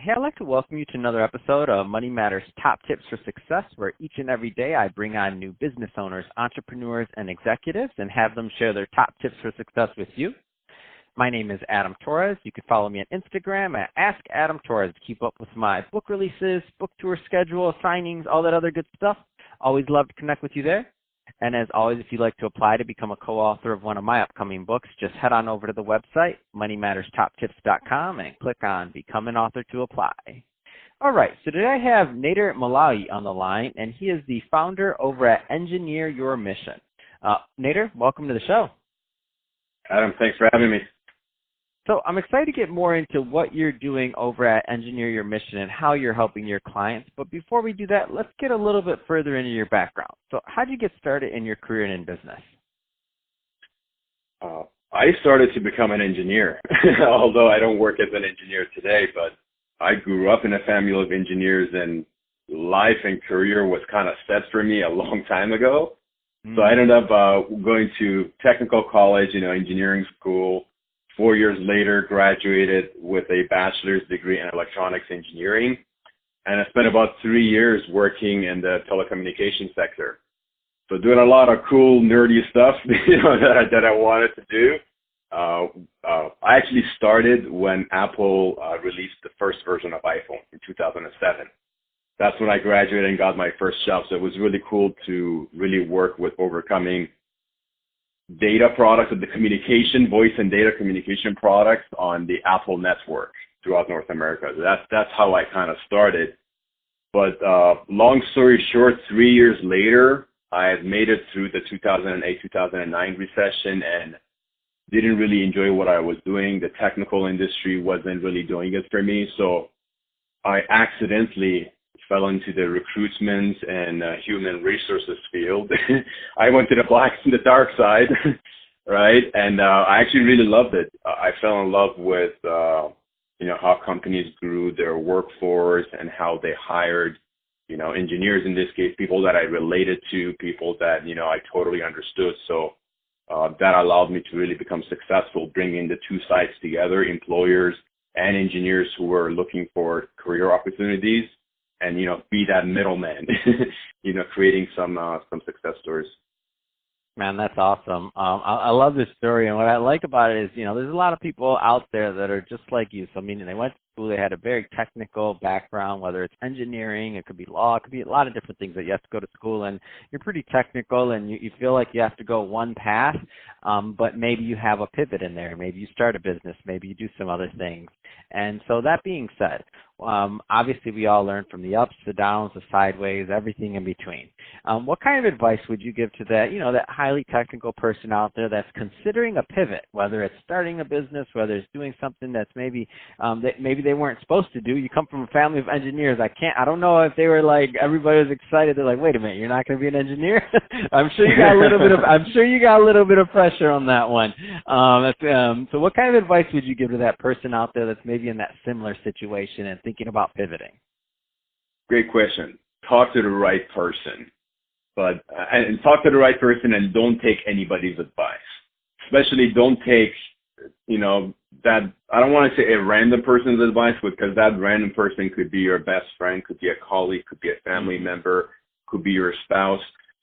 Hey, I'd like to welcome you to another episode of Money Matters Top Tips for Success, where each and every day I bring on new business owners, entrepreneurs, and executives and have them share their top tips for success with you. My name is Adam Torres. You can follow me on Instagram at AskAdamTorres to keep up with my book releases, book tour schedule, signings, all that other good stuff. Always love to connect with you there. And as always, if you'd like to apply to become a co-author of one of my upcoming books, just head on over to the website, moneymatterstoptips.com, and click on Become an Author to apply. All right, so today I have Nader Mowlaee on the line, and he is the founder over at Engineer Your Mission. Nader, welcome to the show. Adam, thanks for having me. So I'm excited to get more into what you're doing over at Engineer Your Mission and how you're helping your clients. But before we do that, let's get a little bit further into your background. So how did you get started in your career and in business? I started to become an engineer, although I don't work as an engineer today, but I grew up in a family of engineers, and life and career was kind of set for me a long time ago. So I ended up going to technical college, engineering school. 4 years later, graduated with a bachelor's degree in electronics engineering, and I spent about 3 years working in the telecommunications sector. So doing a lot of cool, nerdy stuff, that I wanted to do. I actually started when Apple released the first version of iPhone in 2007. That's when I graduated and got my first job. So it was really cool to really work with overcoming data products of the voice and data communication products on the Apple network throughout North America. So that's how I kind of started. But long story short, 3 years later, I had made it through the 2008-2009 recession and didn't really enjoy what I was doing. The technical industry wasn't really doing it for me. So I accidentally fell into the recruitment and human resources field. I went to the dark side, right? And I actually really loved it. I fell in love with, how companies grew their workforce and how they hired, engineers, in this case, people that I related to, people that, I totally understood. So that allowed me to really become successful, bringing the two sides together, employers and engineers who were looking for career opportunities. And, be that middleman, creating some success stories. Man, that's awesome. I love this story. And what I like about it is, there's a lot of people out there that are just like you. So, they went to school, they had a very technical background, whether it's engineering, it could be law, it could be a lot of different things that you have to go to school. And you're pretty technical and you feel like you have to go one path, but maybe you have a pivot in there. Maybe you start a business, maybe you do some other things. And so that being said, obviously we all learn from the ups, the downs, the sideways, everything in between. What kind of advice would you give to that, that highly technical person out there that's considering a pivot, whether it's starting a business, whether it's doing something that's maybe they weren't supposed to do? You come from a family of engineers. I don't know if they were like, everybody was excited. They're like, wait a minute, you're not going to be an engineer? I'm sure you got a little bit of pressure on that one. So what kind of advice would you give to that person out there that's maybe in that similar situation and thinking about pivoting? Great question. Talk to the right person, and talk to the right person, and don't take anybody's advice. Especially don't take, that, I don't want to say a random person's advice, because that random person could be your best friend, could be a colleague, could be a family member, could be your spouse.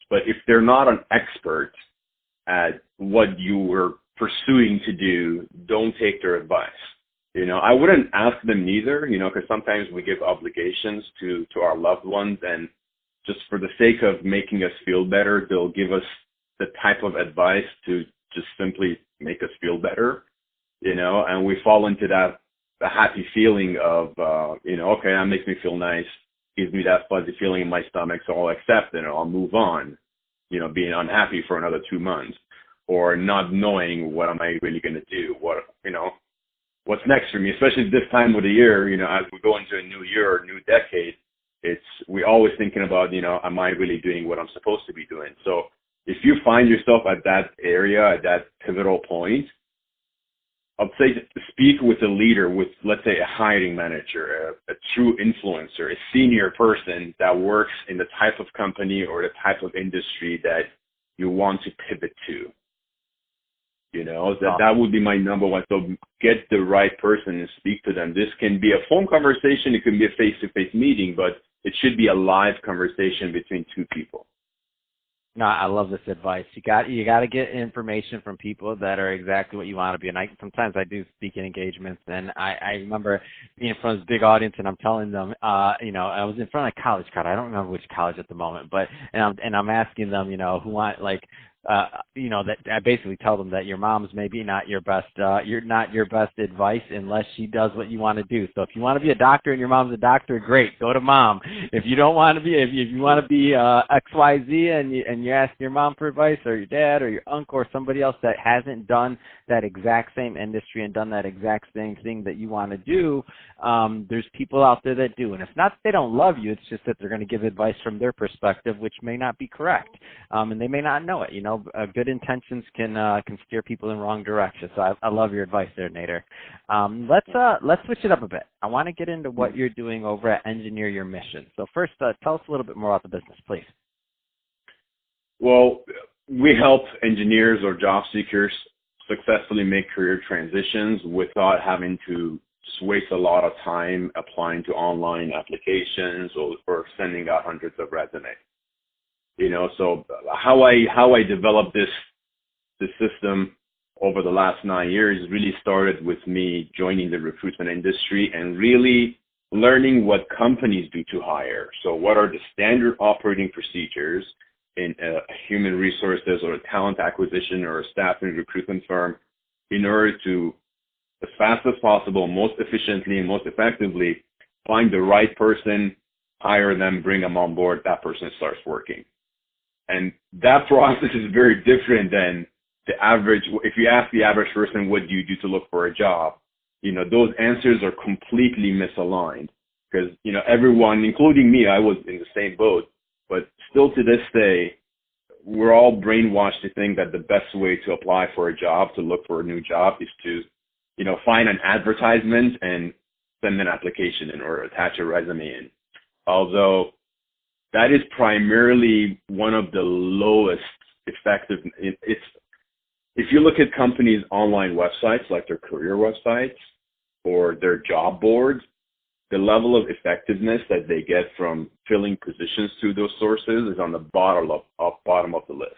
But if they're not an expert at what you were pursuing to do, don't take their advice. I wouldn't ask them neither, because sometimes we give obligations to our loved ones, and just for the sake of making us feel better, they'll give us the type of advice to just simply make us feel better, and we fall into the happy feeling of, okay, that makes me feel nice, gives me that fuzzy feeling in my stomach, so I'll accept it, and I'll move on, being unhappy for another 2 months, or not knowing what am I really going to do, what's next for me, especially this time of the year, as we go into a new year or new decade, we're always thinking about, am I really doing what I'm supposed to be doing? So if you find yourself at that area, at that pivotal point, I'd say speak with a leader, with, let's say, a hiring manager, a true influencer, a senior person that works in the type of company or the type of industry that you want to pivot to. That would be my number one. So get the right person and speak to them. This can be a phone conversation. It can be a face-to-face meeting, but it should be a live conversation between two people. No, I love this advice. You got to get information from people that are exactly what you want to be. And sometimes I do speaking engagements, and I remember being in front of this big audience, and I'm telling them, I was in front of a college crowd. I don't remember which college at the moment, but I'm asking them, who want that I basically tell them that your mom's maybe not your best, you're not your best advice unless she does what you want to do. So if you want to be a doctor and your mom's a doctor, great, go to mom. If you don't want to be, if you want to be XYZ and you ask your mom for advice, or your dad or your uncle or somebody else that hasn't done that exact same industry and done that exact same thing that you want to do, there's people out there that do. And it's not that they don't love you, it's just that they're going to give advice from their perspective, which may not be correct, and they may not know it. Good intentions can steer people in the wrong direction. So I love your advice there, Nader. Let's switch it up a bit. I want to get into what you're doing over at Engineer Your Mission. So first, tell us a little bit more about the business, please. Well, we help engineers or job seekers successfully make career transitions without having to just waste a lot of time applying to online applications or sending out hundreds of resumes. So how I developed this system over the last 9 years really started with me joining the recruitment industry and really learning what companies do to hire. So what are the standard operating procedures in a human resources or a talent acquisition or a staffing recruitment firm in order to, as fast as possible, most efficiently and most effectively, find the right person, hire them, bring them on board, that person starts working. And that process is very different than the average. If you ask the average person, what do you do to look for a job? Those answers are completely misaligned because, everyone, including me, I was in the same boat, but still to this day, we're all brainwashed to think that the best way to apply for a job, to look for a new job, is to, find an advertisement and send an application in or attach a resume in. Although that is primarily one of the lowest effective. If you look at companies' online websites, like their career websites or their job boards, the level of effectiveness that they get from filling positions through those sources is on the bottom of the list.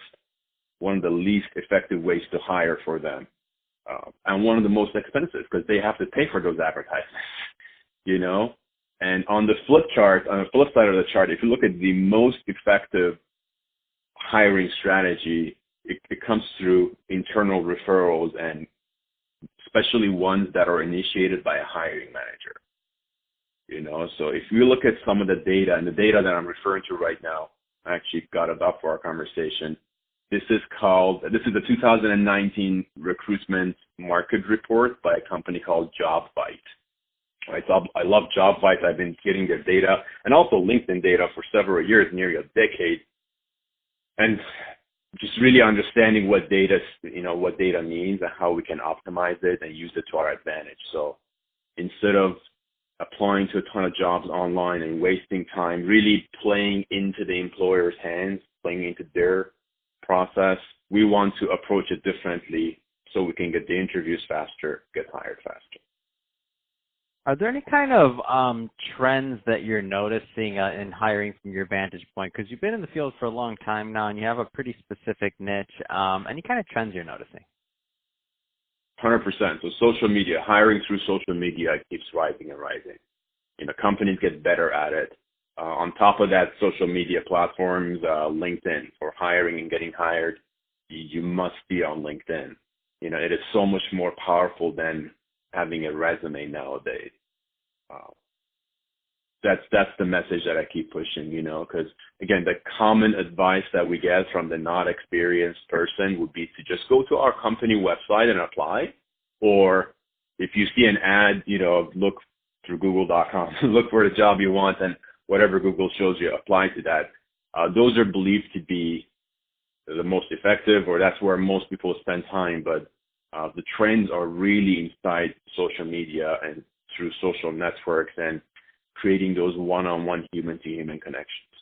One of the least effective ways to hire for them, and one of the most expensive because they have to pay for those advertisements. And on the flip side of the chart, if you look at the most effective hiring strategy, it comes through internal referrals, and especially ones that are initiated by a hiring manager. So if you look at some of the data, and the data that I'm referring to right now, I actually got it up for our conversation. This is the 2019 recruitment market report by a company called JobVite. Right, so I love JobVite. I've been getting their data and also LinkedIn data for several years, nearly a decade, and just really understanding what data means and how we can optimize it and use it to our advantage. So instead of applying to a ton of jobs online and wasting time, really playing into the employer's hands, playing into their process, we want to approach it differently so we can get the interviews faster, get hired faster. Are there any kind of trends that you're noticing in hiring from your vantage point? Because you've been in the field for a long time now, and you have a pretty specific niche. Any kind of trends you're noticing? 100%. So social media, hiring through social media keeps rising and rising. Companies get better at it. On top of that, social media platforms, LinkedIn, for hiring and getting hired, you must be on LinkedIn. It is so much more powerful than having a resume nowadays. That's the message that I keep pushing, because again, the common advice that we get from the not experienced person would be to just go to our company website and apply, or if you see an ad, look through google.com, look for the job you want, and whatever Google shows you, apply to that. Those are believed to be the most effective, or that's where most people spend time, but the trends are really inside social media and through social networks and creating those one-on-one human-to-human connections.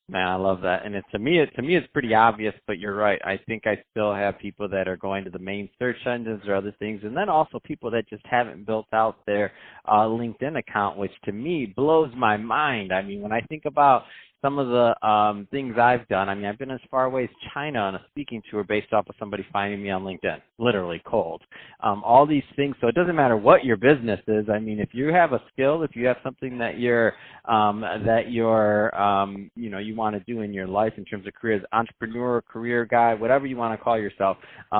Man, I love that. And to me, it's pretty obvious, but you're right. I think I still have people that are going to the main search engines or other things, and then also people that just haven't built out their LinkedIn account, which to me blows my mind. I mean, when I think about some of the things I've done, I mean, I've been as far away as China on a speaking tour based off of somebody finding me on LinkedIn, literally cold. All these things. So it doesn't matter what your business is. I mean, if you have a skill, if you have something that you're you want to do in your life in terms of careers, entrepreneur, career guy, whatever you want to call yourself,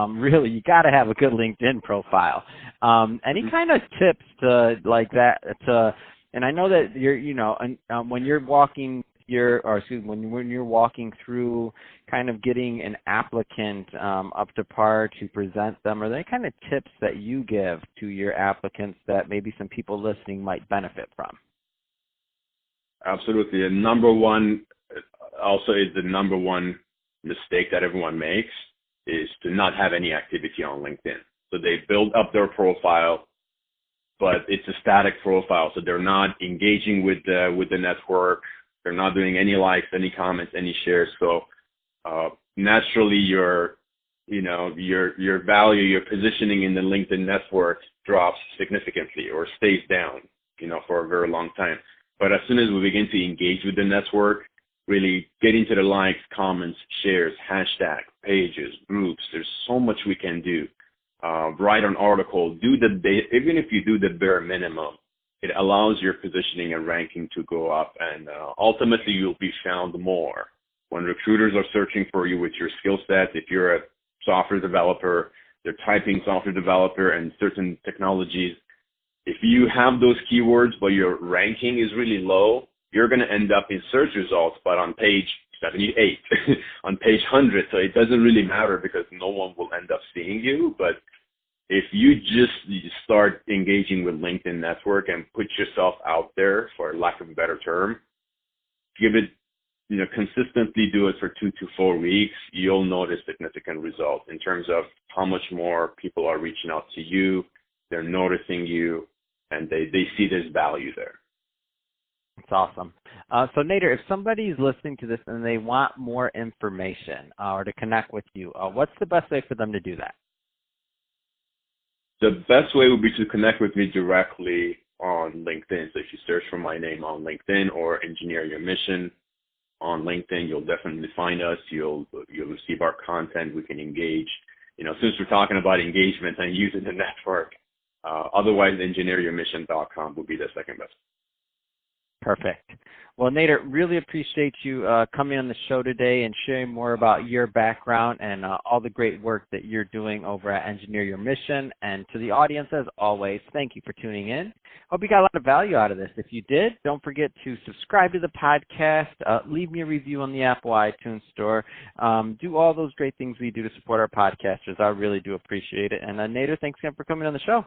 really, you got to have a good LinkedIn profile. Any kind of tips to like that and I know that when you're walking when you're walking through kind of getting an applicant up to par to present them, are there any kind of tips that you give to your applicants that maybe some people listening might benefit from? Absolutely. The number one mistake that everyone makes is to not have any activity on LinkedIn. So they build up their profile, but it's a static profile. So they're not engaging with the network. They're not doing any likes, any comments, any shares. So naturally, your value, your positioning in the LinkedIn network drops significantly or stays down, for a very long time. But as soon as we begin to engage with the network, really get into the likes, comments, shares, hashtag, pages, groups, there's so much we can do. Write an article, even if you do the bare minimum, it allows your positioning and ranking to go up, and ultimately you'll be found more. When recruiters are searching for you with your skill set, if you're a software developer, they're typing software developer and certain technologies. If you have those keywords, but your ranking is really low, you're going to end up in search results, but on page 78, on page 100. So it doesn't really matter because no one will end up seeing you. But if you just start engaging with LinkedIn network and put yourself out there, for lack of a better term, give it, consistently do it for 2 to 4 weeks, you'll notice significant results in terms of how much more people are reaching out to you, they're noticing you, and they see this value there. That's awesome. So Nader, if somebody's listening to this and they want more information or to connect with you, what's the best way for them to do that? The best way would be to connect with me directly on LinkedIn. So if you search for my name on LinkedIn or Engineer Your Mission on LinkedIn, you'll definitely find us. You'll receive our content. We can engage. Since we're talking about engagement and using the network, otherwise engineeryourmission.com would be the second best. Perfect. Well, Nader, really appreciate you coming on the show today and sharing more about your background and all the great work that you're doing over at Engineer Your Mission. And to the audience, as always, thank you for tuning in. Hope you got a lot of value out of this. If you did, don't forget to subscribe to the podcast, leave me a review on the Apple iTunes Store, do all those great things we do to support our podcasters. I really do appreciate it. And Nader, thanks again for coming on the show.